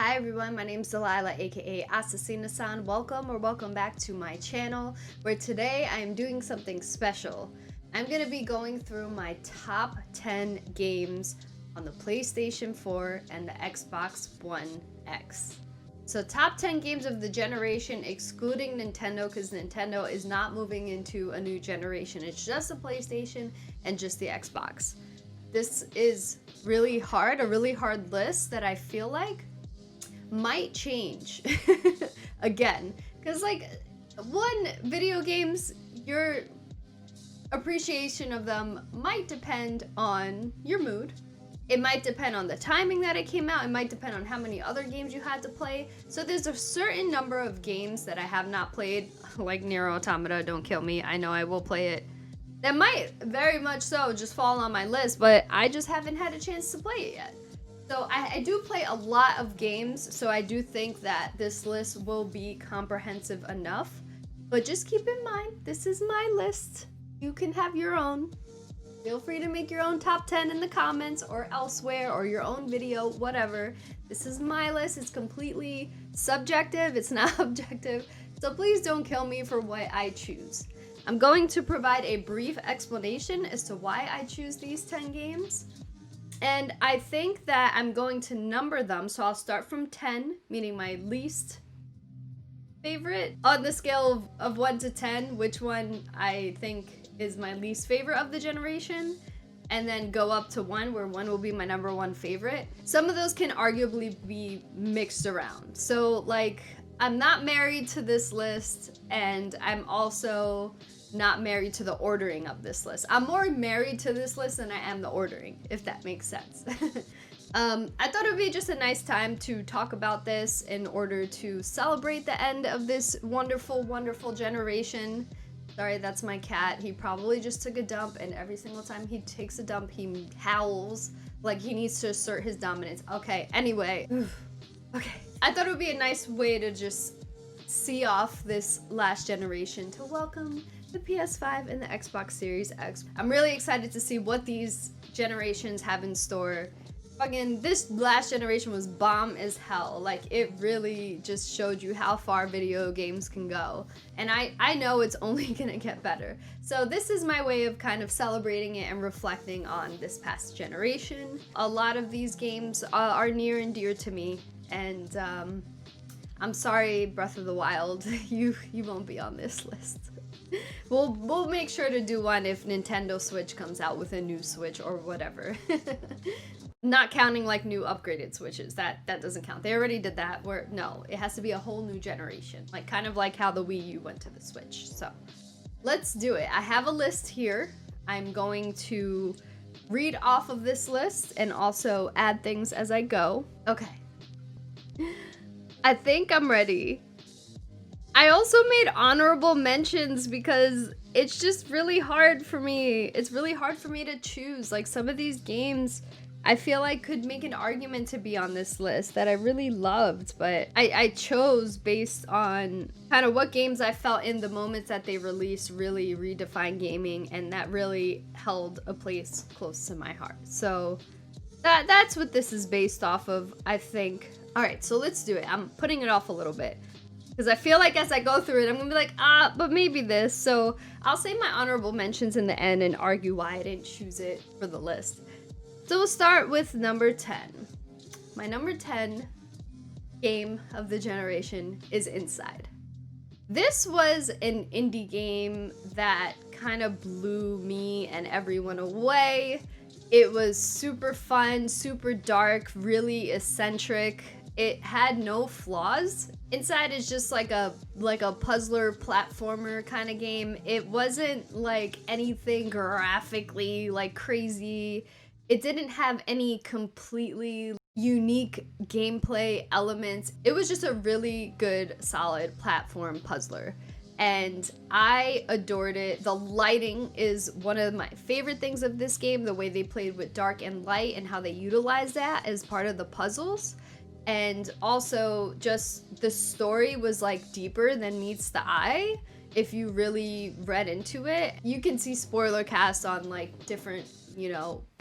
Hi everyone, my name is Delilah, aka Assassina-san. Welcome back to my channel, where today I am doing something special. I'm going to be going through my top 10 games on the PlayStation 4 and the Xbox One X. So top 10 games of the generation, excluding Nintendo, because Nintendo is not moving into a new generation. It's just the PlayStation and just the Xbox. This is a really hard list that I feel like might change again, because video games, your appreciation of them might depend on your mood. It might depend on the timing that it came out. It might depend on how many other games you had to play. So there's a certain number of games that I have not played, like Nier Automata, don't kill me, I know I will play it, that might very much so just fall on my list, but I just haven't had a chance to play it yet. So I do play a lot of games, so I do think that this list will be comprehensive enough. But just keep in mind, this is my list. You can have your own. Feel free to make your own top 10 in the comments or elsewhere, or your own video, whatever. This is my list. It's completely subjective. It's not objective. So please don't kill me for what I choose. I'm going to provide a brief explanation as to why I choose these 10 games. And I think that I'm going to number them, so I'll start from 10, meaning my least favorite. On the scale of 1 to 10, which one I think is my least favorite of the generation, and then go up to 1, where 1 will be my number 1 favorite. Some of those can arguably be mixed around. So, like, I'm not married to this list, and I'm also not married to the ordering of this list. I'm more married to this list than I am the ordering, if that makes sense. I thought it would be just a nice time to talk about this in order to celebrate the end of this wonderful generation. Sorry, that's my cat. He probably just took a dump, and every single time he takes a dump, he howls like he needs to assert his dominance. Okay, anyway. Okay. I thought it would be a nice way to just see off this last generation, to welcome the PS5 and the Xbox Series X. I'm really excited to see what these generations have in store. Fucking, this last generation was bomb as hell. Like, it really just showed you how far video games can go. And I know it's only gonna get better. So this is my way of kind of celebrating it and reflecting on this past generation. A lot of these games are near and dear to me. And I'm sorry, Breath of the Wild, you won't be on this list. We'll make sure to do one if Nintendo Switch comes out with a new Switch or whatever. Not counting like new upgraded Switches. That doesn't count. They already did that. No, it has to be a whole new generation. Like, kind of like how the Wii U went to the Switch. So let's do it. I have a list here. I'm going to read off of this list and also add things as I go. Okay. I think I'm ready. I also made honorable mentions because it's just really hard for me. It's really hard for me to choose. Like, some of these games I feel like could make an argument to be on this list that I really loved, but I chose based on kind of what games I felt in the moments that they released really redefined gaming, and that really held a place close to my heart. So that's what this is based off of, I think. All right, so let's do it. I'm putting it off a little bit, because I feel like as I go through it, I'm gonna be like, but maybe this. So I'll say my honorable mentions in the end and argue why I didn't choose it for the list. So we'll start with number 10. My number 10 game of the generation is Inside. This was an indie game that kind of blew me and everyone away. It was super fun, super dark, really eccentric. It had no flaws. Inside is just like a puzzler platformer kind of game. It wasn't like anything graphically like crazy. It didn't have any completely unique gameplay elements. It was just a really good, solid platform puzzler. And I adored it. The lighting is one of my favorite things of this game, the way they played with dark and light and how they utilized that as part of the puzzles. And also just the story was like deeper than meets the eye. If you really read into it, you can see spoiler cast on like different,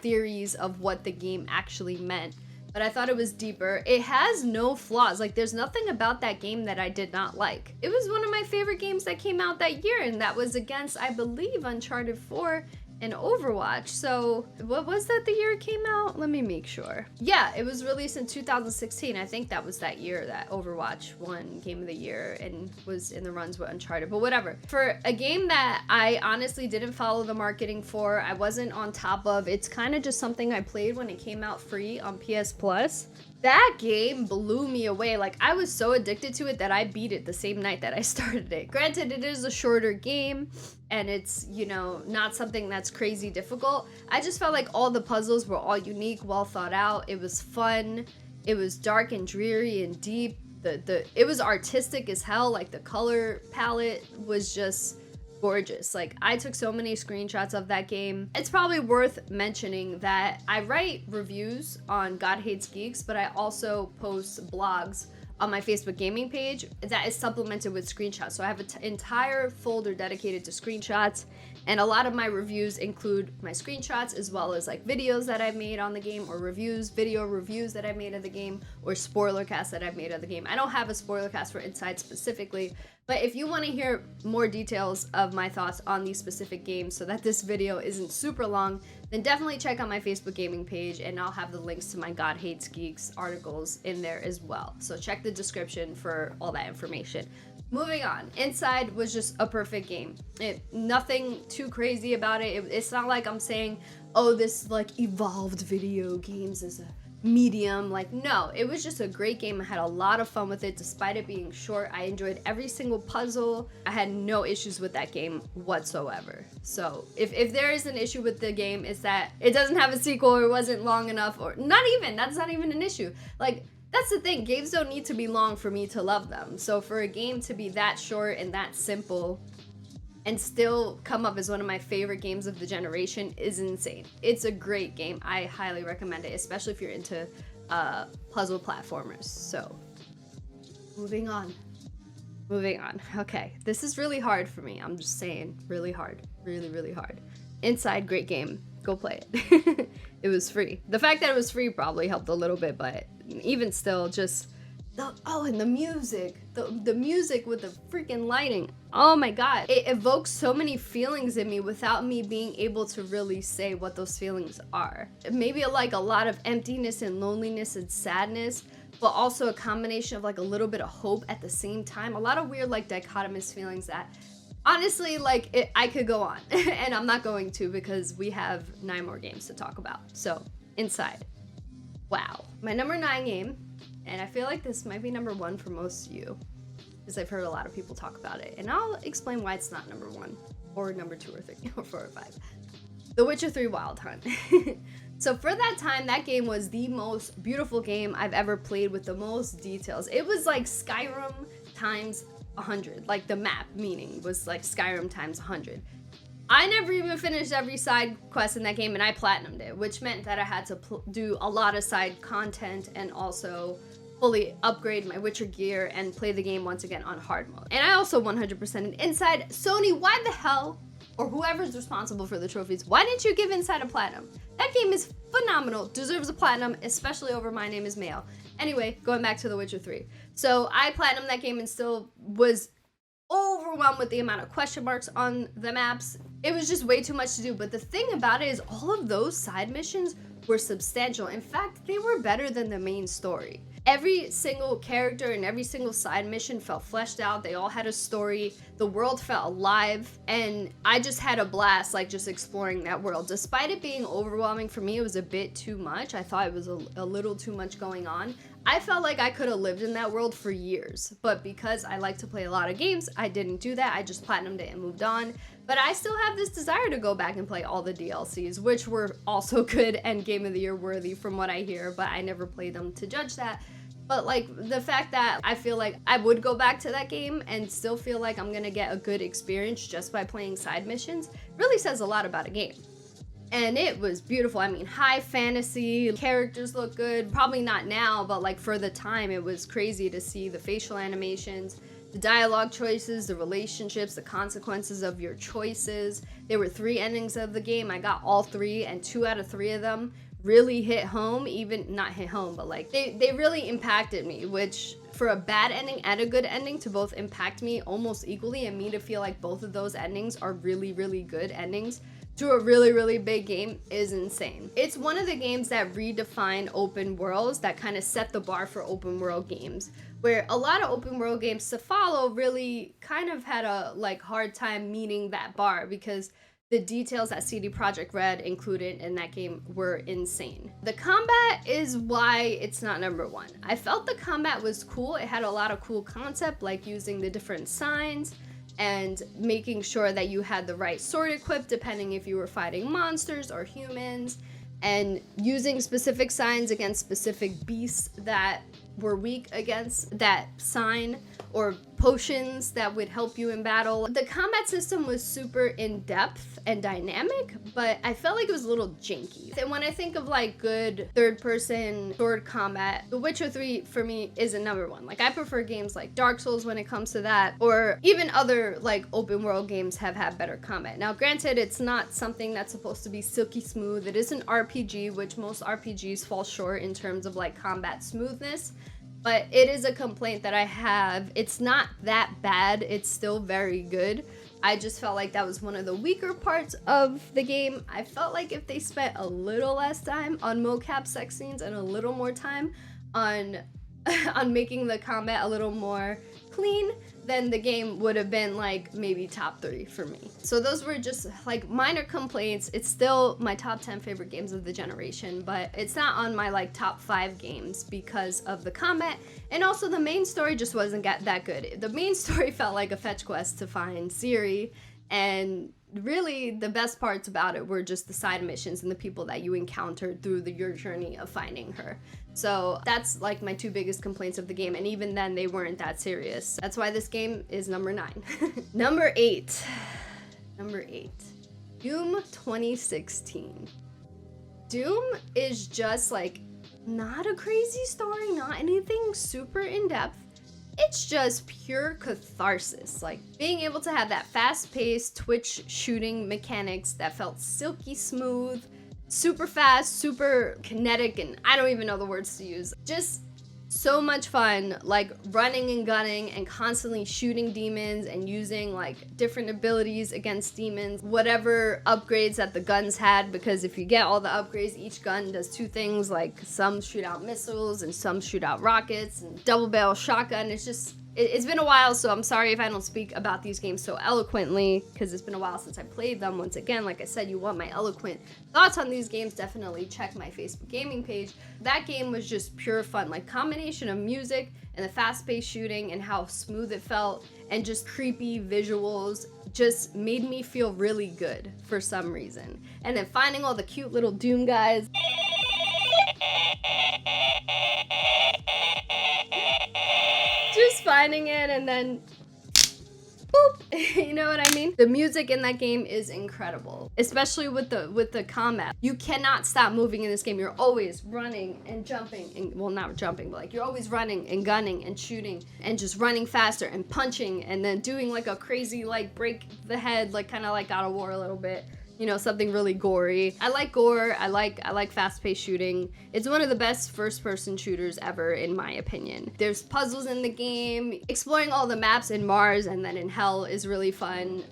theories of what the game actually meant. but I thought it was deeper. It has no flaws. Like, there's nothing about that game that I did not like. It was one of my favorite games that came out that year, and that was against, I believe, Uncharted 4 and Overwatch. So what was that the year it came out? Let me make sure. Yeah, it was released in 2016. I think that was that year that Overwatch won Game of the Year and was in the runs with Uncharted, but whatever. For a game that I honestly didn't follow the marketing for, I wasn't on top of, it's kind of just something I played when it came out free on PS Plus. That game blew me away. Like, I was so addicted to it that I beat it the same night that I started it. Granted, it is a shorter game and it's, you know, not something that's crazy difficult. I just felt like all the puzzles were all unique, well thought out. It was fun. It was dark and dreary and deep. It was artistic as hell. Like, the color palette was just gorgeous. Like, I took so many screenshots of that game. It's probably worth mentioning that I write reviews on God Hates Geeks, but I also post blogs on my Facebook gaming page that is supplemented with screenshots. So I have an entire folder dedicated to screenshots, and a lot of my reviews include my screenshots as well as like videos that I've made on the game, or video reviews that I made of the game, or spoiler casts that I've made of the game. I don't have a spoiler cast for Inside specifically, but if you want to hear more details of my thoughts on these specific games so that this video isn't super long, then definitely check out my Facebook gaming page, and I'll have the links to my God Hates Geeks articles in there as well. So check the description for all that information. Moving on, Inside was just a perfect game. Nothing too crazy about it. It's not like I'm saying, oh, this like evolved video games is a medium. Like, no, it was just a great game. I had a lot of fun with it despite it being short. I enjoyed every single puzzle. I had no issues with that game whatsoever. So if there is an issue with the game, it's that it doesn't have a sequel, or it wasn't long enough, or that's not even an issue. Like, that's the thing, games don't need to be long for me to love them. So for a game to be that short and that simple and still come up as one of my favorite games of the generation is insane. It's a great game. I highly recommend it, especially if you're into puzzle platformers. So moving on. Okay, this is really hard for me. I'm just saying, really hard. Really, really hard. Inside, great game. Go play it. It was free. The fact that it was free probably helped a little bit, but even still, just and the music, the music with the freaking lighting. Oh my god, it evokes so many feelings in me without me being able to really say what those feelings are. Maybe like a lot of emptiness and loneliness and sadness, but also a combination of like a little bit of hope at the same time. A lot of weird like dichotomous feelings that honestly, like, I could go on, and I'm not going to because we have 9 more games to talk about. So, Inside. Wow. My number 9 game, and I feel like this might be number 1 for most of you, because I've heard a lot of people talk about it, and I'll explain why it's not number 1, or number 2 or 3, or 4 or 5. The Witcher 3 Wild Hunt. So for that time, that game was the most beautiful game I've ever played with the most details. It was like Skyrim times 100. Like, the map meaning was like Skyrim times 100. I never even finished every side quest in that game, and I platinumed it, which meant that I had to do a lot of side content and also fully upgrade my Witcher gear and play the game once again on hard mode. And I also 100%ed Inside. Sony, why the hell, or whoever's responsible for the trophies, why didn't you give Inside a platinum? That game is phenomenal, deserves a platinum, especially over My Name is Mayo. Anyway, going back to The Witcher 3. So I platinumed that game and still was overwhelmed with the amount of question marks on the maps. It was just way too much to do. But the thing about it is all of those side missions were substantial. In fact, they were better than the main story. Every single character and every single side mission felt fleshed out. They all had a story. The world felt alive. And I just had a blast, like, just exploring that world. Despite it being overwhelming for me, it was a bit too much. I thought it was a little too much going on. I felt like I could have lived in that world for years. But because I like to play a lot of games, I didn't do that. I just platinumed it and moved on. But I still have this desire to go back and play all the DLCs, which were also good and Game of the Year worthy from what I hear, but I never played them to judge that. But like, the fact that I feel like I would go back to that game and still feel like I'm gonna get a good experience just by playing side missions really says a lot about a game. And it was beautiful. I mean, high fantasy, characters look good. Probably not now, but like for the time, it was crazy to see the facial animations, the dialogue choices, the relationships, the consequences of your choices. There were 3 endings of the game. I got all 3, and 2 out of 3 of them really hit home, even not hit home, but like they really impacted me, which for a bad ending and a good ending to both impact me almost equally, and me to feel like both of those endings are really, really good endings to a really, really big game is insane. It's one of the games that redefine open worlds, that kind of set the bar for open world games, where a lot of open world games to follow really kind of had a like hard time meeting that bar, because the details that CD Projekt Red included in that game were insane. The combat is why it's not number one. I felt the combat was cool. It had a lot of cool concept, like using the different signs and making sure that you had the right sword equipped depending if you were fighting monsters or humans, and using specific signs against specific beasts that were weak against that sign, or potions that would help you in battle. The combat system was super in-depth and dynamic, but I felt like it was a little janky. And when I think of like good third-person sword combat, The Witcher 3 for me isn't number one. Like, I prefer games like Dark Souls when it comes to that, or even other like open world games have had better combat. Now granted, it's not something that's supposed to be silky smooth. It is an RPG, which most RPGs fall short in terms of like combat smoothness. But it is a complaint that I have. It's not that bad. It's still very good. I just felt like that was one of the weaker parts of the game. I felt like if they spent a little less time on mocap sex scenes and a little more time on on making the combat a little more clean, then the game would have been like maybe top 3 for me. So those were just like minor complaints. It's still my top 10 favorite games of the generation, but it's not on my like top 5 games because of the combat, and also the main story just wasn't that good. The main story felt like a fetch quest to find Ciri, and really the best parts about it were just the side missions and the people that you encountered through your journey of finding her. So that's like my 2 biggest complaints of the game, and even then they weren't that serious. That's why this game is number 9. Number 8. Doom 2016. Doom is just like not a crazy story, not anything super in-depth. It's just pure catharsis, like being able to have that fast-paced Twitch shooting mechanics that felt silky smooth, super fast, super kinetic, and I don't even know the words to use. Just so much fun, like running and gunning and constantly shooting demons and using like different abilities against demons, whatever upgrades that the guns had, because if you get all the upgrades, each gun does 2 things, like some shoot out missiles and some shoot out rockets, and double barrel shotgun. It's been a while, so I'm sorry if I don't speak about these games so eloquently, because it's been a while since I played them. Once again, like I said, you want my eloquent thoughts on these games, definitely check my Facebook gaming page. That game was just pure fun, like combination of music and the fast-paced shooting and how smooth it felt, and just creepy visuals just made me feel really good for some reason. And then finding all the cute little Doom guys. Just finding it and then boop, you know what I mean? The music in that game is incredible, especially with the combat. You cannot stop moving in this game. You're always running and jumping, and well, not jumping, but like you're always running and gunning and shooting and just running faster and punching, and then doing like a crazy like break the head, like kind of like God of War a little bit. You know, something really gory. I like gore. I like fast-paced shooting. It's one of the best first-person shooters ever, in my opinion. There's puzzles in the game. Exploring all the maps in Mars and then in Hell is really fun.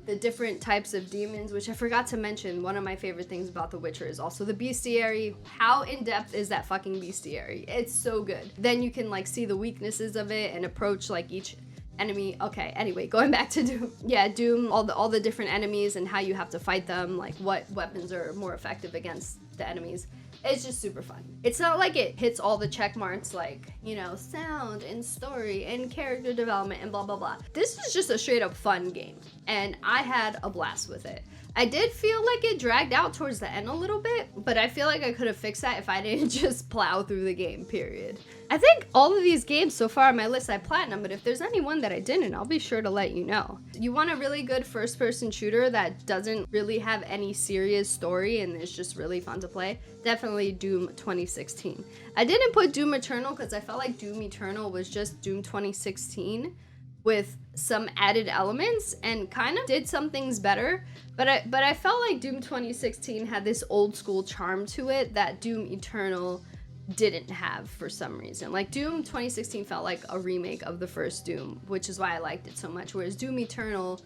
The different types of demons, which I forgot to mention, one of my favorite things about The Witcher is also the bestiary. How in-depth is that fucking bestiary? It's so good. Then you can like see the weaknesses of it and approach like each enemy. Okay, anyway, going back to Doom. Yeah, Doom, all the different enemies and how you have to fight them, like what weapons are more effective against the enemies. It's just super fun. It's not like it hits all the check marks, like, you know, sound and story and character development and blah blah blah. This is just a straight up fun game, and I had a blast with it. I did feel like it dragged out towards the end a little bit, but I feel like I could have fixed that if I didn't just plow through the game, period. I think all of these games so far on my list I platinum, but if there's any one that I didn't, I'll be sure to let you know. You want a really good first-person shooter that doesn't really have any serious story and is just really fun to play? Definitely Doom 2016. I didn't put Doom Eternal because I felt like Doom Eternal was just Doom 2016. with some added elements and kind of did some things better. But I felt like Doom 2016 had this old school charm to it that Doom Eternal didn't have for some reason. Like Doom 2016 felt like a remake of the first Doom, which is why I liked it so much, whereas Doom Eternal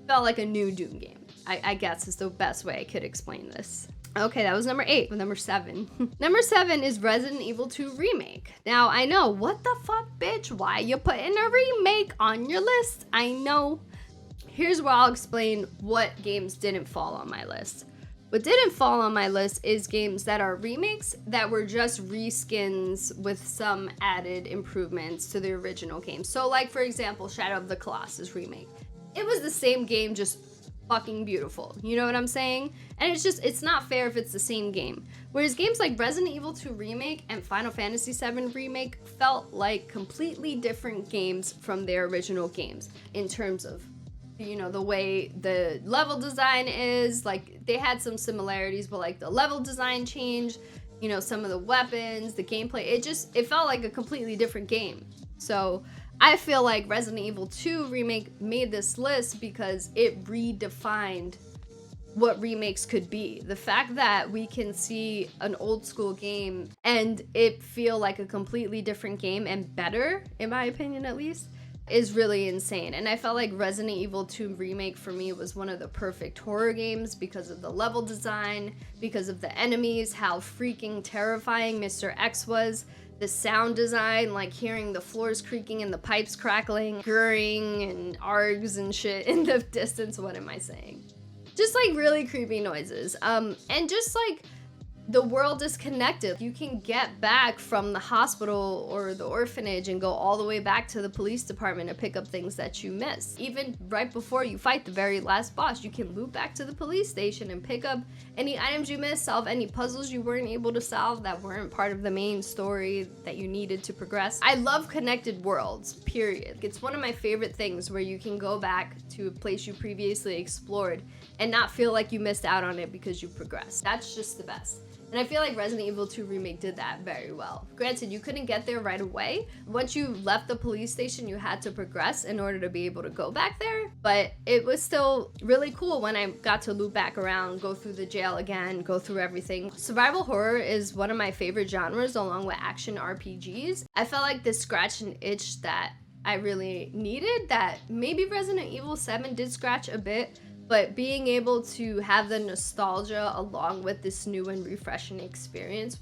felt like a new Doom game. I guess is the best way I could explain this. Okay, that was number 8. Number 7. Number 7 is Resident Evil 2 Remake. Now, I know, what the fuck, bitch? Why you putting a remake on your list? I know. Here's where I'll explain what games didn't fall on my list. What didn't fall on my list is games that are remakes that were just reskins with some added improvements to the original game. So like, for example, Shadow of the Colossus Remake. It was the same game, just fucking beautiful. You know what I'm saying? And it's not fair if it's the same game. Whereas games like Resident Evil 2 Remake and Final Fantasy 7 Remake felt like completely different games from their original games in terms of, you know, the way the level design is. Like, they had some similarities, but like the level design changed, you know, some of the weapons, the gameplay, it felt like a completely different game. So I feel like Resident Evil 2 Remake made this list because it redefined what remakes could be. The fact that we can see an old school game and it feel like a completely different game and better, in my opinion at least, is really insane. And I felt like Resident Evil 2 Remake for me was one of the perfect horror games because of the level design, because of the enemies, how freaking terrifying Mr. X was, the sound design, like hearing the floors creaking and the pipes crackling, grrring and args and shit in the distance. What am I saying? Just like really creepy noises. And just like the world is connected. You can get back from the hospital or the orphanage and go all the way back to the police department to pick up things that you missed. Even right before you fight the very last boss, you can loop back to the police station and pick up any items you missed, solve any puzzles you weren't able to solve that weren't part of the main story that you needed to progress. I love connected worlds, period. It's one of my favorite things where you can go back to a place you previously explored and not feel like you missed out on it because you progressed. That's just the best. And I feel like Resident Evil 2 Remake did that very well. Granted, you couldn't get there right away. Once you left the police station, you had to progress in order to be able to go back there. But it was still really cool when I got to loop back around, go through the jail again, go through everything. Survival horror is one of my favorite genres along with action RPGs. I felt like this scratched an itch that I really needed, that maybe Resident Evil 7 did scratch a bit. But being able to have the nostalgia along with this new and refreshing experience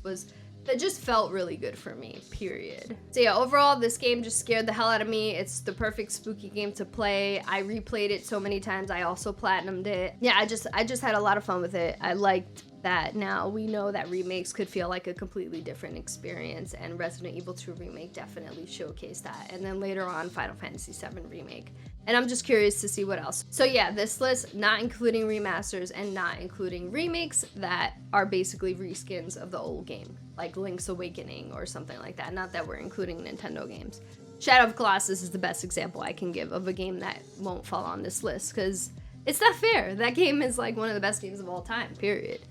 that just felt really good for me, period. So yeah, overall, this game just scared the hell out of me. It's the perfect spooky game to play. I replayed it so many times. I also platinumed it. Yeah, I just had a lot of fun with it. I liked that now we know that remakes could feel like a completely different experience, and Resident Evil 2 Remake definitely showcased that. And then later on, Final Fantasy 7 Remake. And I'm just curious to see what else. So yeah, this list, not including remasters and not including remakes that are basically reskins of the old game, like Link's Awakening or something like that. Not that we're including Nintendo games. Shadow of the Colossus is the best example I can give of a game that won't fall on this list, because it's not fair. That game is like one of the best games of all time, period.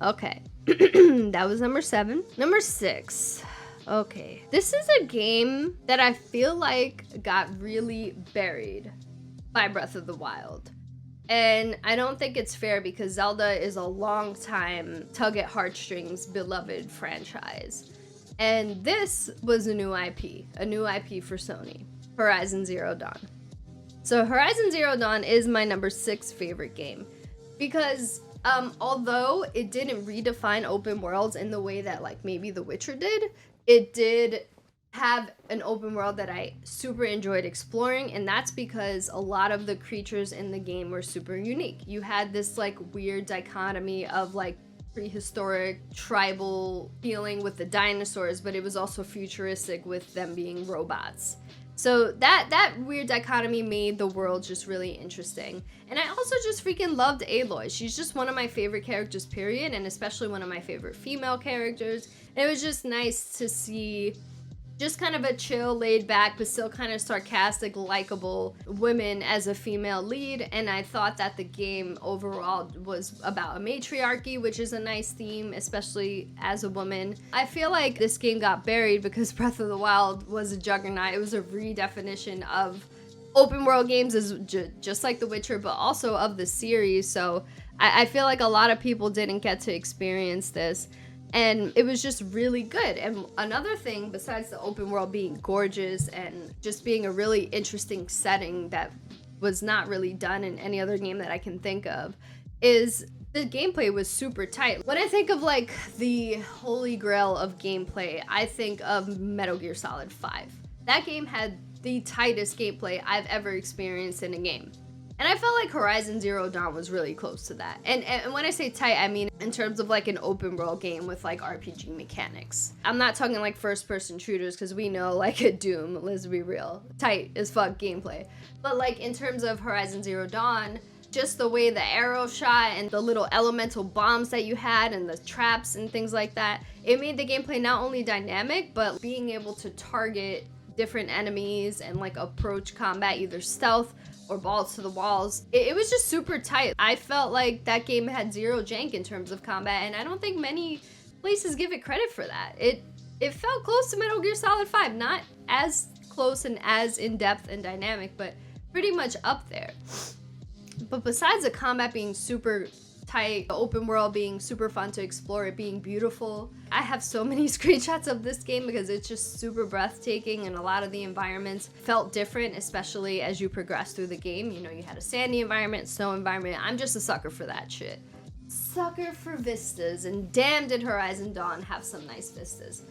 Okay, that was number 7. Number 6. Okay, this is a game that I feel like got really buried by Breath of the Wild. And I don't think it's fair because Zelda is a long time tug at heartstrings beloved franchise. And this was a new IP for Sony, Horizon Zero Dawn. So Horizon Zero Dawn is my number 6 favorite game because although it didn't redefine open worlds in the way that like maybe The Witcher did, it did have an open world that I super enjoyed exploring, and that's because a lot of the creatures in the game were super unique. You had this like weird dichotomy of like prehistoric tribal feeling with the dinosaurs, but it was also futuristic with them being robots. So that weird dichotomy made the world just really interesting. And I also just freaking loved Aloy. She's just one of my favorite characters, period, and especially one of my favorite female characters. And it was just nice to see just kind of a chill, laid back, but still kind of sarcastic, likable women as a female lead. And I thought that the game overall was about a matriarchy, which is a nice theme, especially as a woman. I feel like this game got buried because Breath of the Wild was a juggernaut. It was a redefinition of open world games is just like The Witcher, but also of the series. So I feel like a lot of people didn't get to experience this, and it was just really good. And another thing, besides the open world being gorgeous and just being a really interesting setting that was not really done in any other game that I can think of, is the gameplay was super tight. When I think of like the holy grail of gameplay, I think of Metal Gear Solid 5. That game had the tightest gameplay I've ever experienced in a game. And I felt like Horizon Zero Dawn was really close to that. And when I say tight, I mean in terms of like an open world game with like RPG mechanics. I'm not talking like first person shooters, because we know like a Doom, let's be real, tight as fuck gameplay. But like in terms of Horizon Zero Dawn, just the way the arrow shot and the little elemental bombs that you had and the traps and things like that, it made the gameplay not only dynamic, but being able to target different enemies and like approach combat either stealth or balls to the walls. It was just super tight. I felt like that game had zero jank in terms of combat, and I don't think many places give it credit for that. It felt close to Metal Gear Solid 5, not as close and as in-depth and dynamic, but pretty much up there. But besides the combat being super tight, the open world being super fun to explore, it being beautiful, I have so many screenshots of this game because it's just super breathtaking, and a lot of the environments felt different, especially as you progress through the game. You know, you had a sandy environment, snow environment. I'm just a sucker for that shit. Sucker for vistas, and damn did Horizon Dawn have some nice vistas.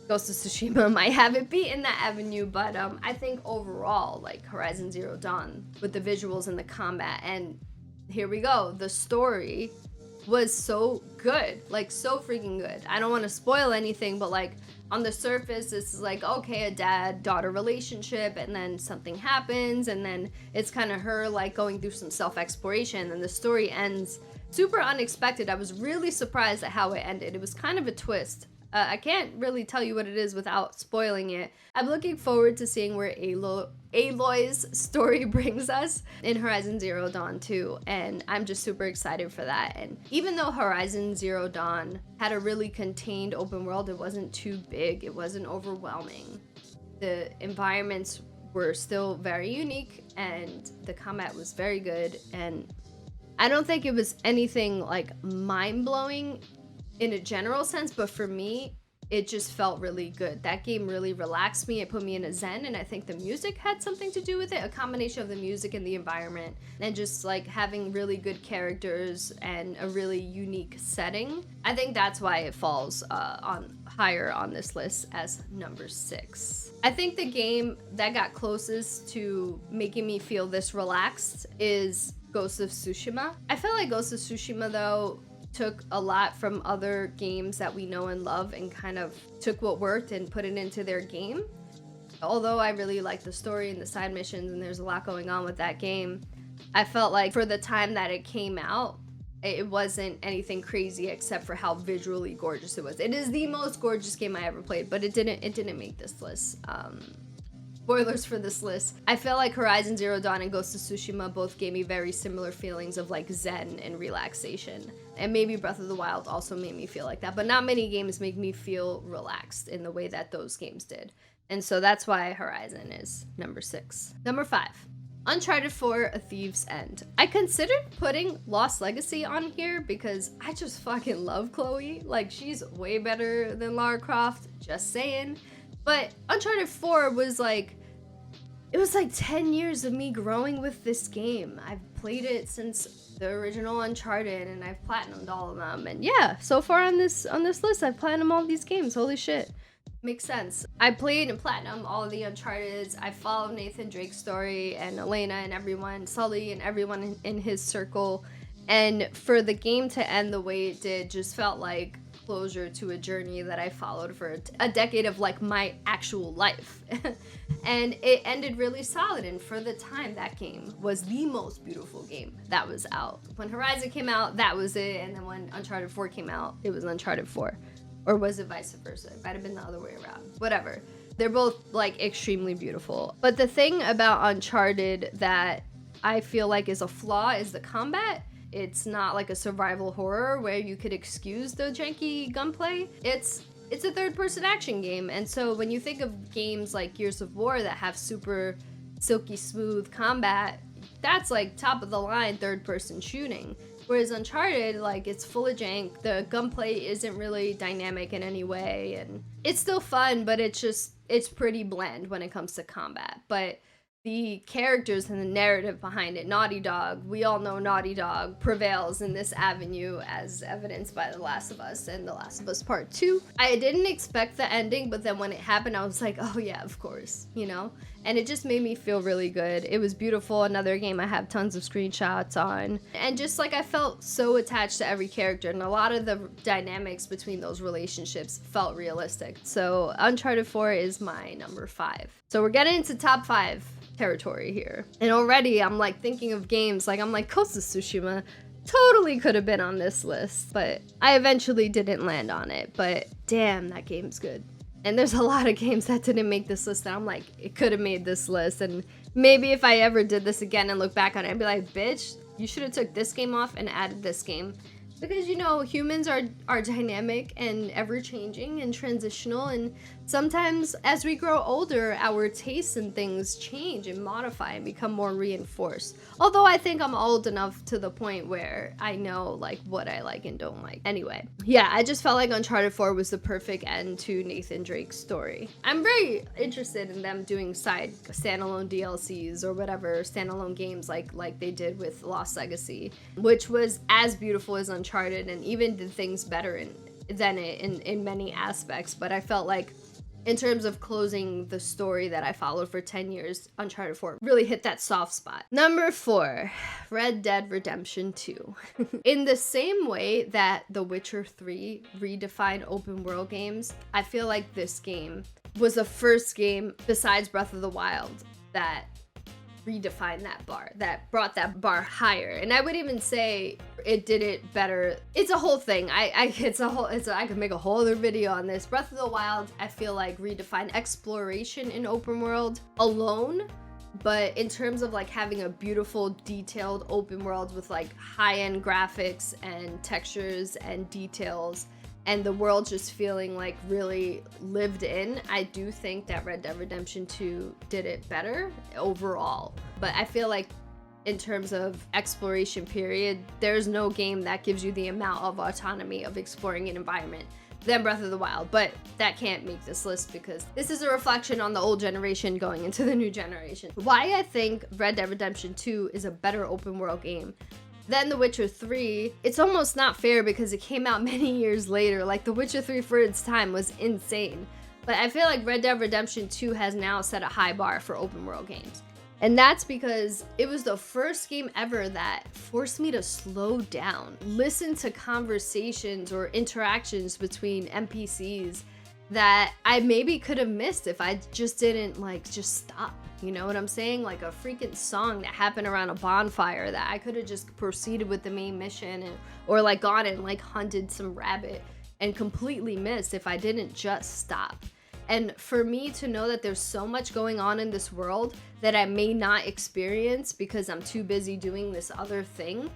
Ghost of Tsushima might have it beat in that avenue, but I think overall, like Horizon Zero Dawn, with the visuals and the combat, and here we go, the story was so good, like so freaking good. I don't want to spoil anything, but like on the surface, this is like, okay, a dad-daughter relationship, and then something happens, and then it's kind of her like going through some self-exploration, and the story ends super unexpected. I was really surprised at how it ended. It was kind of a twist. I can't really tell you what it is without spoiling it. I'm looking forward to seeing where Aloy's story brings us in Horizon Zero Dawn 2, and I'm just super excited for that. And even though Horizon Zero Dawn had a really contained open world, it wasn't too big, it wasn't overwhelming. The environments were still very unique, and the combat was very good, and I don't think it was anything like mind-blowing in a general sense, but for me, it just felt really good. That game really relaxed me. It put me in a zen, and I think the music had something to do with it. A combination of the music and the environment, and just like having really good characters and a really unique setting. I think that's why it falls higher on this list as number 6. I think the game that got closest to making me feel this relaxed is Ghost of Tsushima. I feel like Ghost of Tsushima, though, took a lot from other games that we know and love and kind of took what worked and put it into their game. Although I really like the story and the side missions, and there's a lot going on with that game, I felt like for the time that it came out, it wasn't anything crazy except for how visually gorgeous it was. It is the most gorgeous game I ever played, but it didn't make this list. Spoilers for this list. I feel like Horizon Zero Dawn and Ghost of Tsushima both gave me very similar feelings of like zen and relaxation. And maybe Breath of the Wild also made me feel like that, but not many games make me feel relaxed in the way that those games did. And so that's why Horizon is number 6. Number 5, Uncharted 4: A Thief's End. I considered putting Lost Legacy on here because I just fucking love Chloe. Like, she's way better than Lara Croft, just saying. But Uncharted 4 was like, it was like 10 years of me growing with this game. I've played it since the original Uncharted, and I've platinumed all of them. And yeah, so far on this list, I've platinumed all these games. Holy shit. Makes sense. I played and platinumed all of the Uncharteds. I followed Nathan Drake's story, and Elena and everyone, Sully and everyone in his circle. And for the game to end the way it did just felt like closure to a journey that I followed for a decade of like my actual life. And it ended really solid, and for the time, that game was the most beautiful game that was out. When Horizon came out, that was it, and then when Uncharted 4 came out, it was Uncharted 4. Or was it vice versa? It might have been the other way around. Whatever. They're both like extremely beautiful. But the thing about Uncharted that I feel like is a flaw is the combat. It's not like a survival horror where you could excuse the janky gunplay. It's a third-person action game, and so when you think of games like Gears of War that have super silky smooth combat. That's like top of the line third person shooting. Whereas Uncharted, like, it's full of jank. The gunplay isn't really dynamic in any way, and it's still fun, but it's pretty bland when it comes to combat. But the characters and the narrative behind it, Naughty Dog, we all know Naughty Dog prevails in this avenue, as evidenced by The Last of Us and The Last of Us Part 2. I didn't expect the ending, but then when it happened, I was like, oh yeah, of course, you know? And it just made me feel really good. It was beautiful. Another game I have tons of screenshots on. And just like I felt so attached to every character, and a lot of the dynamics between those relationships felt realistic. So Uncharted 4 is my number 5. So we're getting into top 5 territory here. And already I'm like thinking of games, like I'm like Ghost of Tsushima totally could have been on this list, but I eventually didn't land on it. But damn, that game's good. And there's a lot of games that didn't make this list that I'm like, it could have made this list. And maybe if I ever did this again and look back on it, I'd be like, bitch, you should have took this game off and added this game. Because, you know, humans are dynamic and ever-changing and transitional, and sometimes as we grow older, our tastes and things change and modify and become more reinforced. Although I think I'm old enough to the point where I know, like, what I like and don't like. Anyway, yeah, I just felt like Uncharted 4 was the perfect end to Nathan Drake's story. I'm very interested in them doing side standalone DLCs or whatever, standalone games like they did with Lost Legacy, which was as beautiful as Uncharted and even did things better than it in many aspects. But I felt like in terms of closing the story that I followed for 10 years, Uncharted 4 really hit that soft spot. Number 4, Red Dead Redemption 2. In the same way that The Witcher 3 redefined open world games, I feel like this game was the first game besides Breath of the Wild that redefined that bar, that brought that bar higher. And I would even say it did it better. It's a whole thing. I could make a whole other video on this. Breath of the Wild, I feel like redefined exploration in open world alone, but in terms of like having a beautiful detailed open world with like high-end graphics and textures and details, and the world just feeling like really lived in, I do think that Red Dead Redemption 2 did it better overall. But I feel like in terms of exploration period, there's no game that gives you the amount of autonomy of exploring an environment than Breath of the Wild. But that can't make this list because this is a reflection on the old generation going into the new generation. Why I think Red Dead Redemption 2 is a better open world game than The Witcher 3, it's almost not fair because it came out many years later. Like, The Witcher 3 for its time was insane. But I feel like Red Dead Redemption 2 has now set a high bar for open world games. And that's because it was the first game ever that forced me to slow down, listen to conversations or interactions between NPCs that I maybe could have missed if I just didn't just stop. You know what I'm saying? Like a freaking song that happened around a bonfire that I could have just proceeded with the main mission or like gone and like hunted some rabbit and completely missed if I didn't just stop. And for me to know that there's so much going on in this world that I may not experience because I'm too busy doing this other thing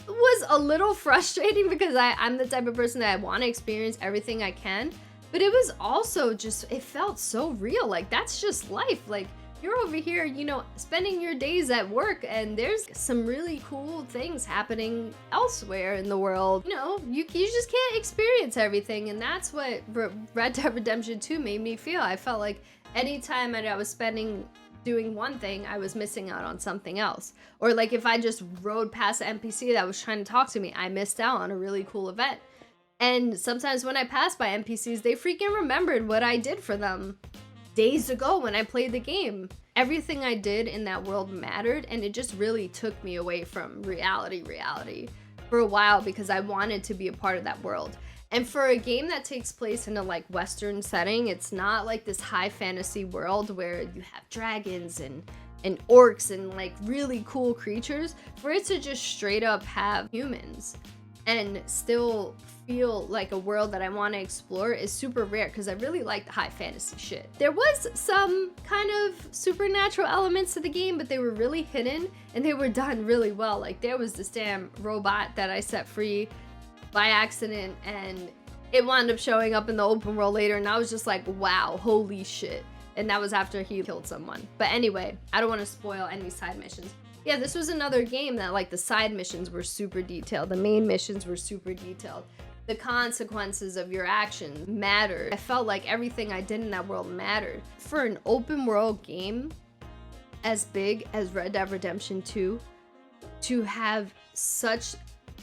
was a little frustrating because I'm the type of person that I want to experience everything I can. But it was also just, it felt so real. Like, that's just life. Like, you're over here, you know, spending your days at work and there's some really cool things happening elsewhere in the world. You know, you just can't experience everything. And that's what Red Dead Redemption 2 made me feel. I felt like anytime that I was spending doing one thing, I was missing out on something else. Or like if I just rode past an NPC that was trying to talk to me, I missed out on a really cool event. And sometimes when I passed by NPCs, they freaking remembered what I did for them days ago when I played the game. Everything I did in that world mattered, and it just really took me away from reality for a while because I wanted to be a part of that world. And for a game that takes place in a like Western setting, it's not like this high fantasy world where you have dragons and orcs and like really cool creatures. For it to just straight up have humans and still feel like a world that I want to explore is super rare because I really like the high fantasy shit. There was some kind of supernatural elements to the game, but they were really hidden and they were done really well. Like there was this damn robot that I set free by accident and it wound up showing up in the open world later and I was just like, wow, holy shit. And that was after he killed someone. But anyway, I don't want to spoil any side missions. Yeah, this was another game that like the side missions were super detailed. The main missions were super detailed. The consequences of your actions mattered. I felt like everything I did in that world mattered. For an open world game as big as Red Dead Redemption 2, to have such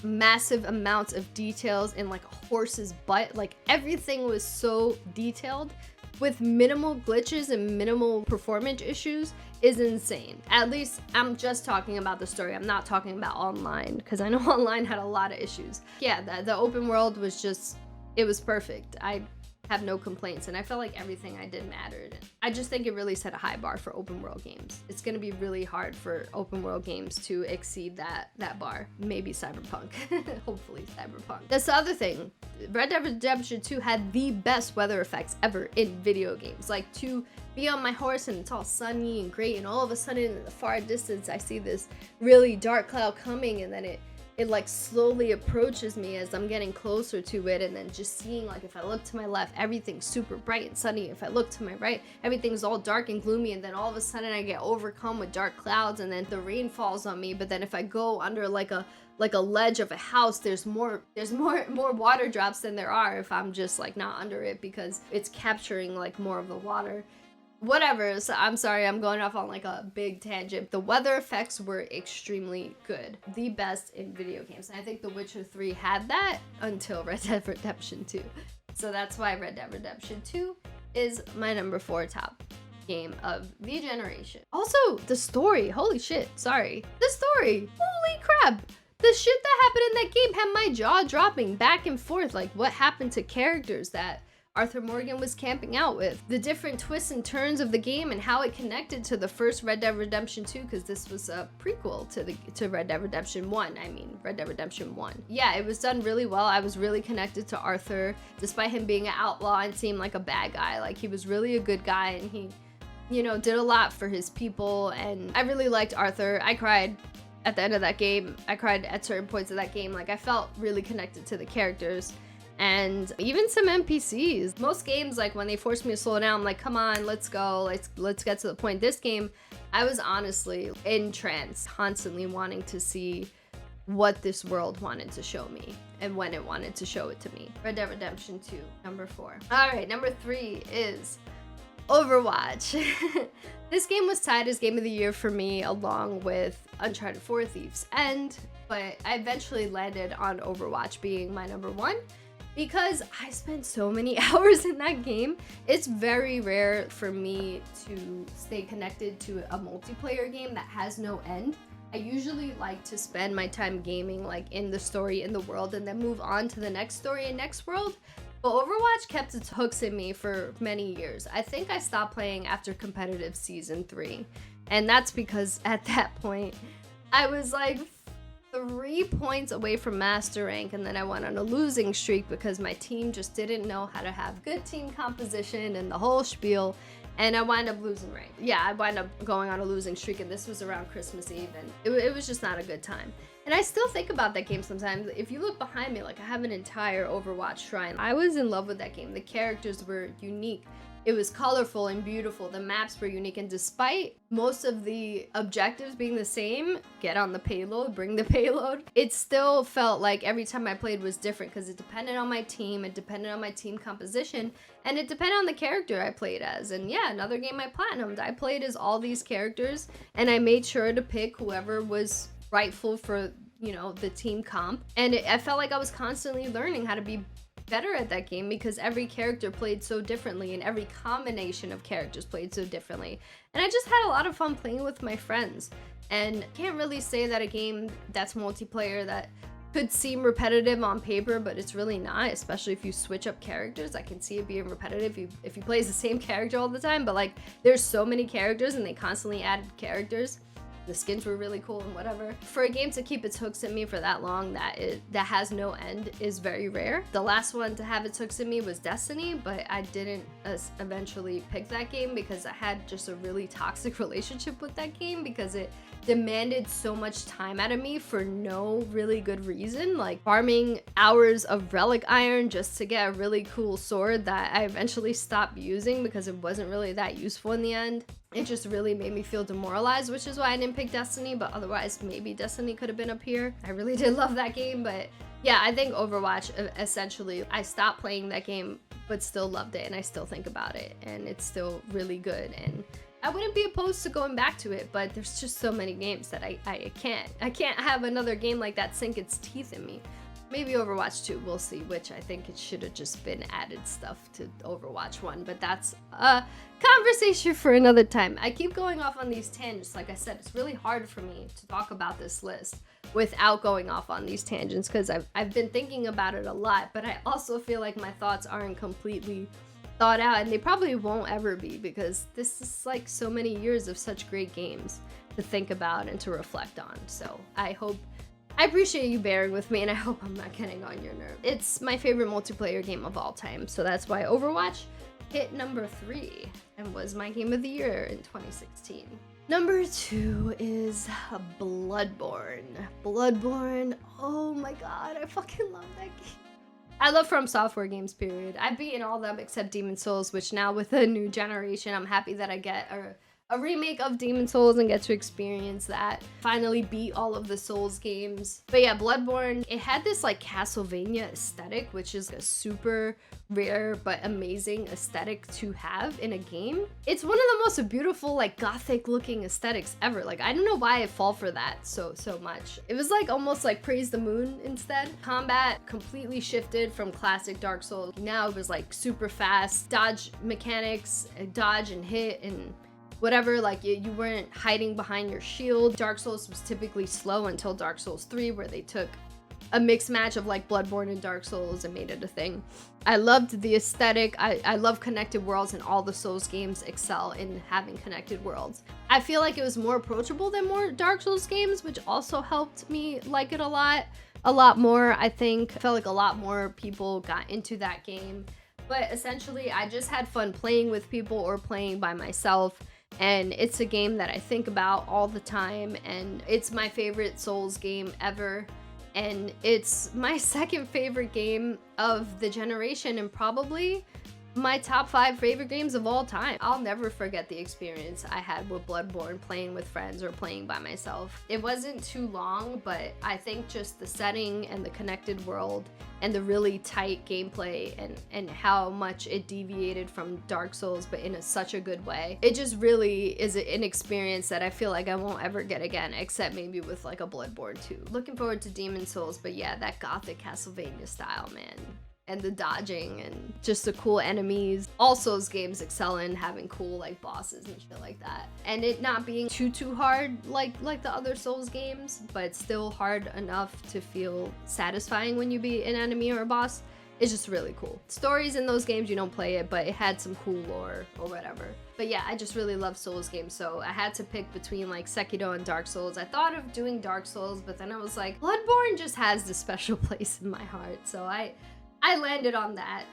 massive amounts of details in like a horse's butt, like everything was so detailed with minimal glitches and minimal performance issues is insane. At least I'm just talking about the story. I'm not talking about online, because I know online had a lot of issues. Yeah, the open world was just, it was perfect. I have no complaints, and I felt like everything I did mattered. I just think it really set a high bar for open world games. It's gonna be really hard for open world games to exceed that bar. Maybe Cyberpunk. Hopefully Cyberpunk. That's the other thing. Red Dead Redemption 2 had the best weather effects ever in video games. Like, to be on my horse and it's all sunny and great, and all of a sudden in the far distance I see this really dark cloud coming, and then it like slowly approaches me as I'm getting closer to it, and then just seeing, like, if I look to my left, everything's super bright and sunny. If I look to my right, everything's all dark and gloomy, and then all of a sudden I get overcome with dark clouds, and then the rain falls on me. But then if I go under like a ledge of a house, there's more water drops than there are if I'm just like not under it, because it's capturing like more of the water. Whatever, so I'm sorry, I'm going off on like a big tangent. The weather effects were extremely good. The best in video games. And I think The Witcher 3 had that until Red Dead Redemption 2. So that's why Red Dead Redemption 2 is my number 4 top game of the generation. Also, the story, holy shit, sorry. The story, holy crap. The shit that happened in that game had my jaw dropping back and forth. Like, what happened to characters that Arthur Morgan was camping out with, the different twists and turns of the game, and how it connected to the first Red Dead Redemption 2, because this was a prequel to Red Dead Redemption 1. I mean, Red Dead Redemption 1. Yeah, it was done really well. I was really connected to Arthur, despite him being an outlaw and seem like a bad guy. Like, he was really a good guy, and he, you know, did a lot for his people, and I really liked Arthur. I cried at the end of that game. I cried at certain points of that game. Like, I felt really connected to the characters. And even some NPCs. Most games, like, when they force me to slow down, I'm like, come on, let's go, let's get to the point. This game, I was honestly entranced, constantly wanting to see what this world wanted to show me and when it wanted to show it to me. Red Dead Redemption 2, number 4. All right, number 3 is Overwatch. This game was tied as Game of the Year for me, along with Uncharted 4: Thief's End, but I eventually landed on Overwatch being my number 1. Because I spent so many hours in that game. It's very rare for me to stay connected to a multiplayer game that has no end. I usually like to spend my time gaming, like, in the story, in the world, and then move on to the next story and next world. But Overwatch kept its hooks in me for many years. I think I stopped playing after competitive season 3. And that's because at that point, I was like 3 points away from master rank, and then I went on a losing streak because my team just didn't know how to have good team composition and the whole spiel, and I wound up losing rank. Yeah, I wound up going on a losing streak, and this was around Christmas Eve, and it was just not a good time. And I still think about that game sometimes. If you look behind me, like, I have an entire Overwatch shrine. I was in love with that game. The characters were unique. It was colorful and beautiful. The maps were unique, and despite most of the objectives being the same, get on the payload, bring the payload, it still felt like every time I played was different, because it depended on my team, it depended on my team composition, and it depended on the character I played as. And yeah, another game I platinumed. I played as all these characters, and I made sure to pick whoever was rightful for, you know, the team comp. And I felt like I was constantly learning how to be better at that game, because every character played so differently and every combination of characters played so differently. And I just had a lot of fun playing with my friends. And can't really say that a game that's multiplayer that could seem repetitive on paper, but it's really not, especially if you switch up characters. I can see it being repetitive if you play as the same character all the time, but like, there's so many characters and they constantly add characters. the skins were really cool and whatever. For a game to keep its hooks in me for that long that has no end is very rare. The last one to have its hooks in me was Destiny, but I didn't eventually pick that game because I had just a really toxic relationship with that game because it demanded so much time out of me for no really good reason, like farming hours of relic iron just to get a really cool sword that I eventually stopped using because it wasn't really that useful in the end. It just really made me feel demoralized, which is why I didn't pick Destiny, but otherwise maybe Destiny could have been up here. I really did love that game, but yeah, I think Overwatch, essentially, I stopped playing that game, but still loved it, and I still think about it, and it's still really good, and I wouldn't be opposed to going back to it, but there's just so many games that I can't have another game like that sink its teeth in me. Maybe Overwatch 2, we'll see, which I think it should have just been added stuff to Overwatch 1, but that's a conversation for another time. I keep going off on these tangents. Like I said, it's really hard for me to talk about this list without going off on these tangents because I've been thinking about it a lot, but I also feel like my thoughts aren't completely thought out, and they probably won't ever be because this is like so many years of such great games to think about and to reflect on. So I appreciate you bearing with me, and I hope I'm not getting on your nerve. It's my favorite multiplayer game of all time, so that's why Overwatch hit number 3 and was my game of the year in 2016. Number 2 is Bloodborne. Bloodborne, oh my god, I fucking love that game. I love From Software games, period. I've beaten all of them except Demon Souls, which now with a new generation, I'm happy that I get a remake of Demon Souls and get to experience that. Finally beat all of the Souls games. But yeah, Bloodborne, it had this like Castlevania aesthetic, which is a super rare but amazing aesthetic to have in a game. It's one of the most beautiful like gothic looking aesthetics ever. Like I don't know why I fall for that so much. It was like almost like Praise the Moon instead. Combat completely shifted from classic Dark Souls. Now it was like super fast dodge mechanics, dodge and hit and whatever, like you weren't hiding behind your shield. Dark Souls was typically slow until Dark Souls 3, where they took a mixed match of like Bloodborne and Dark Souls and made it a thing. I loved the aesthetic. I love connected worlds, and all the Souls games excel in having connected worlds. I feel like it was more approachable than more Dark Souls games, which also helped me like it a lot more. I think I felt like a lot more people got into that game, but essentially I just had fun playing with people or playing by myself. And it's a game that I think about all the time, and it's my favorite Souls game ever, and it's my second favorite game of the generation and probably my top 5 favorite games of all time. I'll never forget the experience I had with Bloodborne playing with friends or playing by myself. It wasn't too long, but I think just the setting and the connected world and the really tight gameplay and how much it deviated from Dark Souls, but in such a good way. It just really is an experience that I feel like I won't ever get again, except maybe with like a Bloodborne 2. Looking forward to Demon Souls, but yeah, that gothic Castlevania style, man. And the dodging and just the cool enemies. All Souls games excel in having cool like bosses and shit like that. And it not being too hard like the other Souls games, but still hard enough to feel satisfying when you beat an enemy or a boss. It's just really cool. Stories in those games, you don't play it, but it had some cool lore or whatever. But yeah, I just really love Souls games, so I had to pick between like Sekiro and Dark Souls. I thought of doing Dark Souls, but then I was like, Bloodborne just has this special place in my heart, so I landed on that.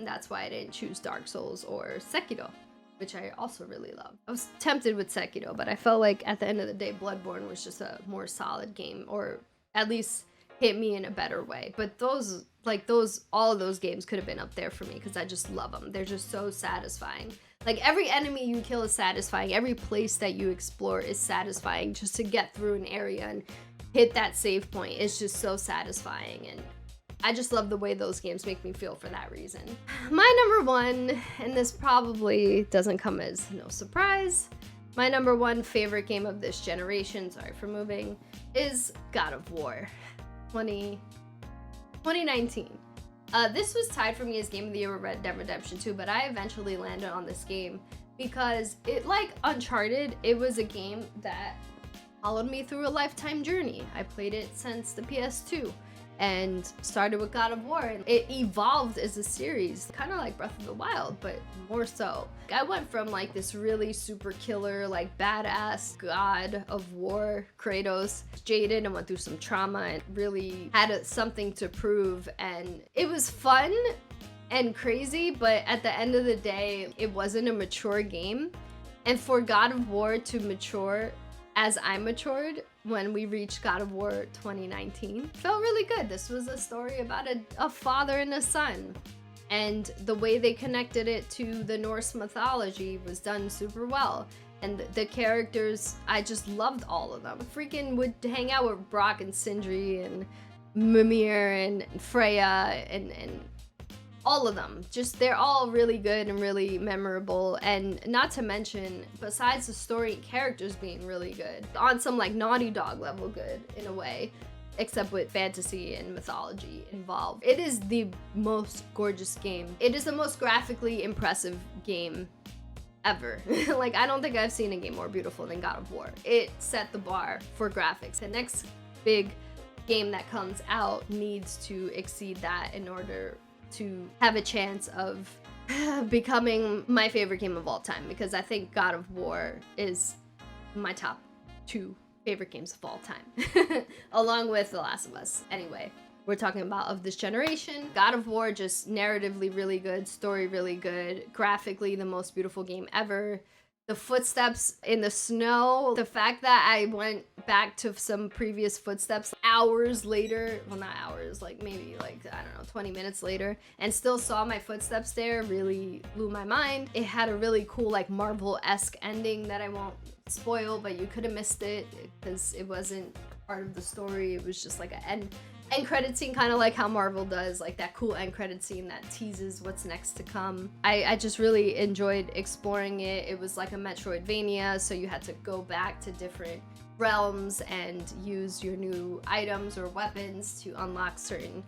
That's why I didn't choose Dark Souls or Sekiro, which I also really love. I was tempted with Sekiro, but I felt like at the end of the day, Bloodborne was just a more solid game, or at least hit me in a better way. But all of those games could have been up there for me because I just love them. They're just so satisfying. Like every enemy you kill is satisfying. Every place that you explore is satisfying. Just to get through an area and hit that save point is just so satisfying, and I just love the way those games make me feel for that reason. My number 1, and this probably doesn't come as no surprise, my number 1 favorite game of this generation, sorry for moving, is God of War 2019. This was tied for me as Game of the Year with Red Dead Redemption 2, but I eventually landed on this game because it, like Uncharted, it was a game that followed me through a lifetime journey. I played it since the PS2. and started with God of War, and it evolved as a series, kind of like Breath of the Wild, but more so. I went from like this really super killer, like badass God of War Kratos, jaded and went through some trauma and really had something to prove, and it was fun and crazy, but at the end of the day, it wasn't a mature game. And for God of War to mature as I matured when we reached God of War 2019, felt really good. This was a story about a father and a son. And the way they connected it to the Norse mythology was done super well. And the characters, I just loved all of them. Freaking would hang out with Brock and Sindri and Mimir and Freya and all of them. Just, they're all really good and really memorable. And not to mention, besides the story and characters being really good, on some like Naughty Dog level good in a way, except with fantasy and mythology involved. It is the most gorgeous game. It is the most graphically impressive game ever. Like, I don't think I've seen a game more beautiful than God of War. It set the bar for graphics. The next big game that comes out needs to exceed that in order to have a chance of becoming my favorite game of all time, because I think God of War is my top 2 favorite games of all time, along with The Last of Us. Anyway, we're talking about of this generation. God of War, just narratively really good, story really good, graphically the most beautiful game ever. The footsteps in the snow, the fact that I went back to some previous footsteps hours later, well, not hours, like maybe like, I don't know, 20 minutes later, and still saw my footsteps there, really blew my mind. It had a really cool like Marvel-esque ending that I won't spoil, but you could have missed it because it wasn't part of the story. It was just like an end credit scene, kind of like how Marvel does, like that cool end credit scene that teases what's next to come. I just really enjoyed exploring it. It was like a Metroidvania, so you had to go back to different realms and use your new items or weapons to unlock certain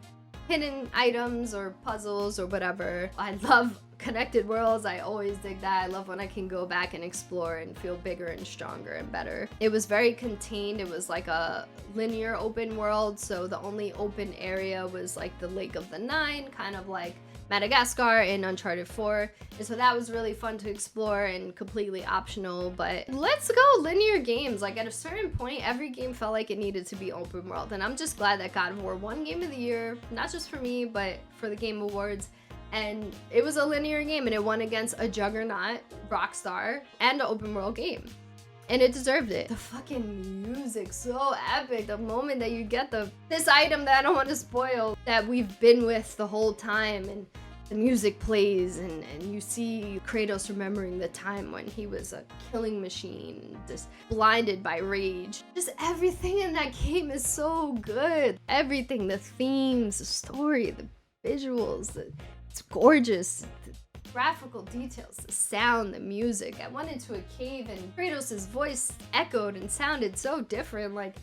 hidden items or puzzles or whatever. I love connected worlds. I always dig that. I love when I can go back and explore and feel bigger and stronger and better. It was very contained. It was like a linear open world, so the only open area was like the Lake of the Nine, kind of like Madagascar in Uncharted 4. And so that was really fun to explore and completely optional, but let's go linear games. Like at a certain point, every game felt like it needed to be open world. And I'm just glad that God of War won Game of the Year, not just for me, but for the Game Awards. And it was a linear game and it won against a juggernaut, Rockstar, and an open world game. And it deserved it. The fucking music, so epic. The moment that you get this item that I don't want to spoil, that we've been with the whole time, and the music plays and you see Kratos remembering the time when he was a killing machine, just blinded by rage. Just everything in that game is so good. Everything, the themes, the story, the visuals, it's gorgeous. The graphical details, the sound, the music. I went into a cave and Kratos' voice echoed and sounded so different. Like,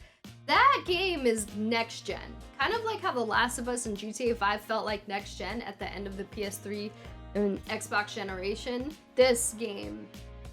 that game is next gen. Kind of like how The Last of Us and GTA 5 felt like next gen at the end of the PS3 and Xbox generation. This game,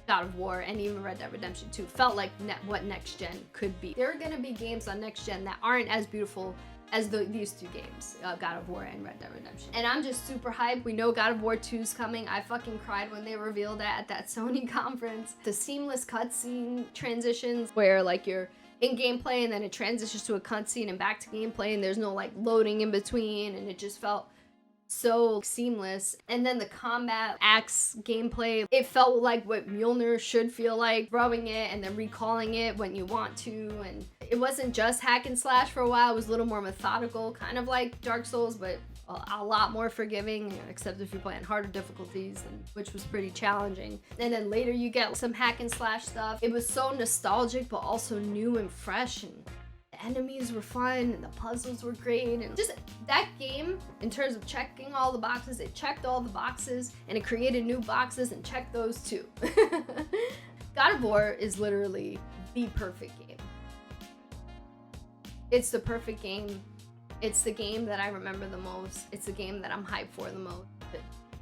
God of War, and even Red Dead Redemption 2 felt like what next gen could be. There are gonna be games on next gen that aren't as beautiful as these 2 games, God of War and Red Dead Redemption. And I'm just super hyped. We know God of War 2's coming. I fucking cried when they revealed that at that Sony conference. The seamless cutscene transitions where like you're in gameplay and then it transitions to a cutscene and back to gameplay and there's no like loading in between, and it just felt so seamless. And then the combat axe gameplay, it felt like what Mjolnir should feel like, throwing it and then recalling it when you want to. And it wasn't just hack and slash for a while. It was a little more methodical, kind of like Dark Souls, but a lot more forgiving, except if you're playing harder difficulties, which was pretty challenging. And then later you get some hack and slash stuff. It was so nostalgic, but also new and fresh, and the enemies were fun and the puzzles were great. And just that game, in terms of checking all the boxes, it checked all the boxes and it created new boxes and checked those too. God of War is literally the perfect game. It's the perfect game. It's the game that I remember the most. It's the game that I'm hyped for the most.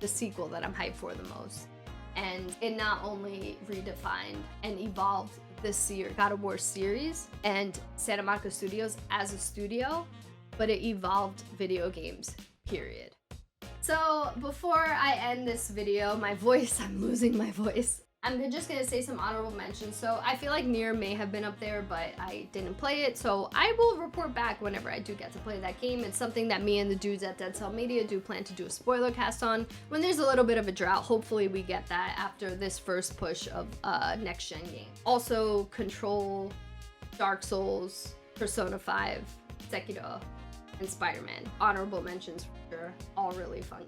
The sequel that I'm hyped for the most. And it not only redefined and evolved this God of War series and Santa Monica Studios as a studio, but it evolved video games, period. So before I end this video, I'm losing my voice. I'm just gonna say some honorable mentions. So I feel like Nier may have been up there, but I didn't play it. So I will report back whenever I do get to play that game. It's something that me and the dudes at Dead Cell Media do plan to do a spoiler cast on when there's a little bit of a drought. Hopefully we get that after this first push of next gen game. Also Control, Dark Souls, Persona 5, Sekiro, and Spider-Man. Honorable mentions for sure, all really fun.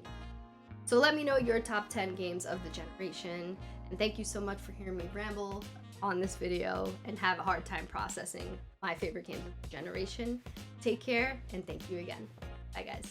So let me know your top 10 games of the generation. And thank you so much for hearing me ramble on this video and have a hard time processing my favorite games of the generation. Take care, and thank you again. Bye, guys.